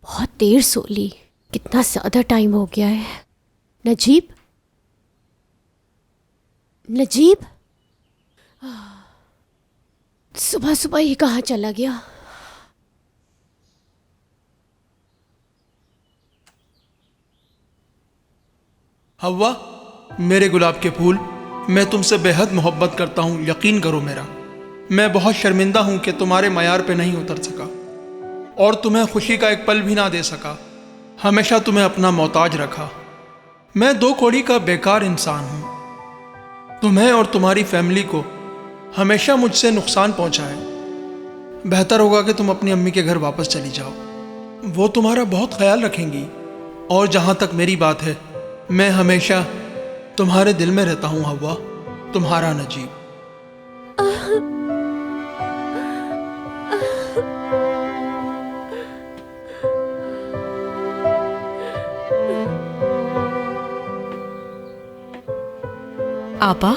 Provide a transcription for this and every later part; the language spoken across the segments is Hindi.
बहुत देर सो ली, कितना ज़्यादा टाइम हो गया है। नजीब, नजीब, सुबह सुबह ये कहाँ चला गया? हव्वा, मेरे गुलाब के फूल, मैं तुमसे बेहद मोहब्बत करता हूँ, यकीन करो मेरा। मैं बहुत शर्मिंदा हूँ कि तुम्हारे मयार पे नहीं उतर सका और तुम्हें खुशी का एक पल भी ना दे सका। हमेशा तुम्हें अपना मोहताज रखा। मैं 2 कौड़ी का बेकार इंसान हूँ। तुम्हें और तुम्हारी फैमिली को हमेशा मुझसे नुकसान पहुँचा है। बेहतर होगा कि तुम अपनी अम्मी के घर वापस चली जाओ, वो तुम्हारा बहुत ख्याल रखेंगी। और जहाँ तक मेरी बात है, मैं हमेशा तुम्हारे दिल में रहता हूँ हव्वा, तुम्हारा नजीब। आपा,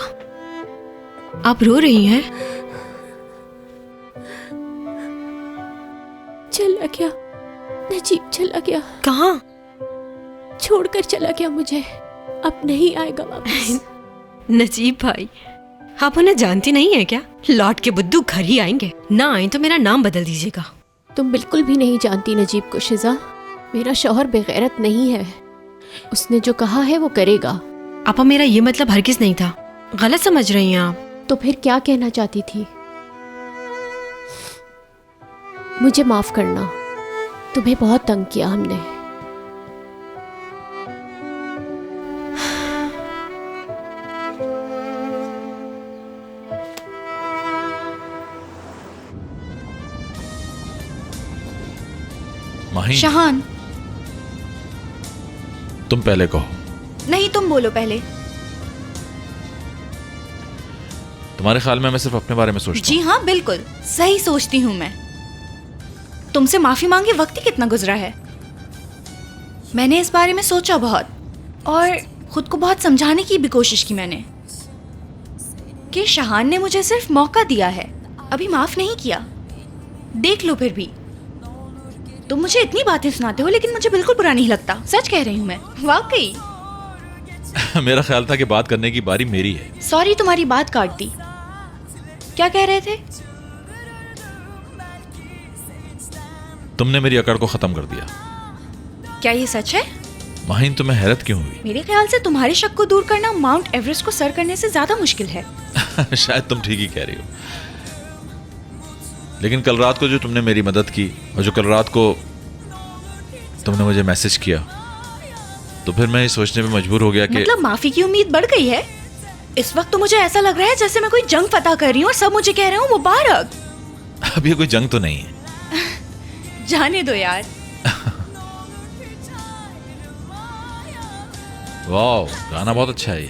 आप रो रही हैं? चला गया, नजीब चला गया। कहाँ? छोड़कर चला गया मुझे, अब नहीं आएगा वापस। नजीब भाई, आप उन्हें जानती नहीं है क्या? लौट के बुद्धू घर ही आएंगे, ना आए तो मेरा नाम बदल दीजिएगा। तुम बिल्कुल भी नहीं जानती नजीब को शिजा। मेरा शौहर बेगैरत नहीं है, उसने जो कहा है वो करेगा। आपा, मेरा ये मतलब हरगिज नहीं था, गलत समझ रही हैं आप। तो फिर क्या कहना चाहती थी? मुझे माफ करना, तुम्हें बहुत तंग किया हमने। माही, शहान, तुम पहले कहो। नहीं तुम बोलो पहले। तुम्हारे ख्याल में मैं सिर्फ अपने बारे में सोचता जी हाँ, बिल्कुल सही सोचती हूँ मैं। तुमसे माफी मांगे वक्त ही कितना गुजरा है। मैंने इस बारे में सोचा बहुत और खुद को बहुत समझाने की भी कोशिश की मैंने कि शहान ने मुझे सिर्फ मौका दिया है, अभी माफ नहीं किया। देख लो फिर भी तुम मुझे इतनी बातें सुनाते हो, लेकिन मुझे बिल्कुल बुरा नहीं लगता। सच कह रही हूँ मैं, वाकई। मेरा ख्याल था कि बात करने की बारी मेरी है। सॉरी, तुम्हारी बात काट दी। क्या कह रहे थे? तुमने मेरी अकड़ को खत्म कर दिया। क्या ये सच है? माहीन, तुम्हें हैरत क्यों हुई? मेरे ख्याल से तुम्हारे शक को दूर करना माउंट एवरेस्ट को सर करने से ज्यादा मुश्किल है। शायद तुम ठीक ही कह रही हो, लेकिन कल रात को जो तुमने मेरी मदद की और जो कल रात को तुमने मुझे मैसेज किया, तो फिर मैं ये सोचने पे मजबूर हो गया कि मतलब माफी की उम्मीद बढ़ गई है। इस वक्त तो मुझे ऐसा लग रहा है जैसे मैं कोई जंग फतह कर रही हूँ और सब मुझे कह रहे हो मुबारक। अब ये कोई जंग तो नहीं है। जाने दो यार। वाह, गाना बहुत अच्छा है ये।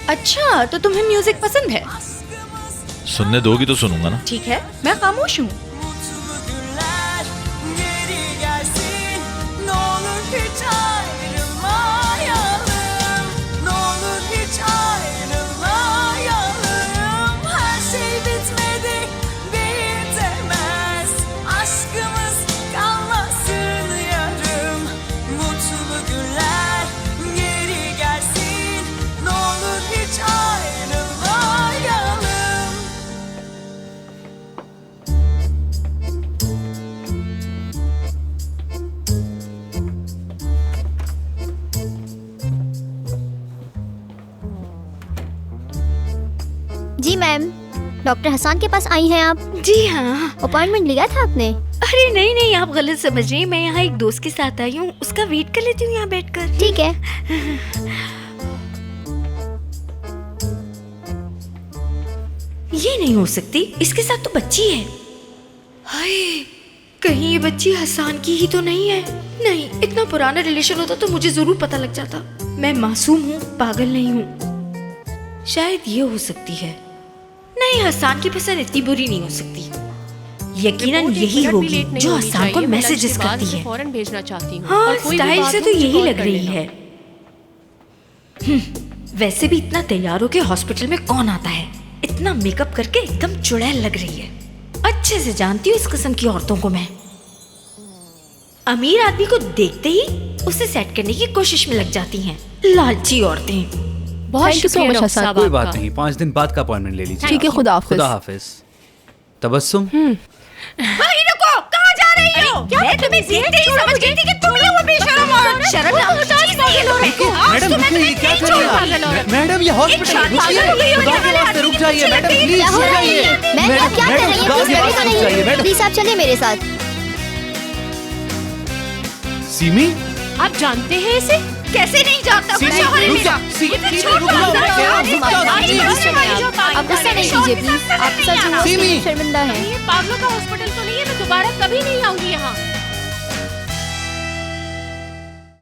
अच्छा, तो तुम्हें म्यूजिक पसंद है? सुनने दोगी तो सुनूंगा ना। ठीक है, मैं खामोश हूँ। जी मैम, डॉक्टर हसन के पास आई हैं आप? जी हाँ। अपॉइंटमेंट लिया था आपने? अरे नहीं नहीं, आप गलत समझ रही हैं। मैं यहाँ एक दोस्त के साथ आई हूँ, उसका वेट कर लेती हूँ यहाँ बैठकर। ठीक है। ये नहीं हो सकती, इसके साथ तो बच्ची है। हाय, कहीं ये बच्ची हसन की ही तो नहीं है? नहीं, इतना पुराना रिलेशन होता तो मुझे जरूर पता लग जाता। मैं मासूम हूँ, पागल नहीं हूँ। शायद ये हो सकती है। नहीं, हसन की पसंद इतनी बुरी नहीं हो सकती। यकीनन यही होगी जो हसन को मैसेजेस करती है। फौरन भेजना चाहती हूँ। हाँ, स्टाइल से तो यही लग रही है। वैसे भी इतना तैयार होके हॉस्पिटल में कौन आता है? इतना मेकअप करके एकदम चुड़ैल लग रही है। अच्छे से जानती हूँ इस किस्म की औरतों को मैं। अमीर आदमी को देखते ही उसे सेट करने की कोशिश में लग जाती हैं, लालची औरतें। बहुत Thank you so शुक्रिया much, डॉक्टर हसन। साहब कोई आपका। बात नहीं, 5 दिन बाद का अपॉइंटमेंट ले लीजिए। ठीक है, खुदा हाफिज। खुदा हाफिज। तबस्सुम, भाई रुको, कहाँ जा रही हो? मैं तुम्हें देखते ही समझ गई थी कि तुम ही वो बेशरम औरत, शर्म नाम की चीज़ नहीं है। मैडम रुकिए, ये क्या कर रही हैं? मैडम ये हॉस्पिटल, रुकिए, खुदा के वास्ते रुक जाइए मैडम, प्लीज क्या हो रुक रहा है ये? जाइए। मैम आप क्या कर रही हैं? खुदा प्लीज के बैठे वास्ते तो रुक जाइए नहीं। मैडम। प्लीज आप चलिए मेरे साथ। सीमी, आप जानते हैं इसे? कैसे नहीं जानता? सीमी, शौहर है रुक मेरा। जा, सीमी, मुझे रुक छोड़ जाओ, दो, रुक जाओ, रुक जाओ, सीमी। आप गुस्सा नहीं कीजिए प्लीज। आप सच में सीमी। शर्मिंदा हैं। ये पागलों का हॉस्पिटल तो नहीं है, मैं दोबारा कभी नहीं आऊंगी यहाँ।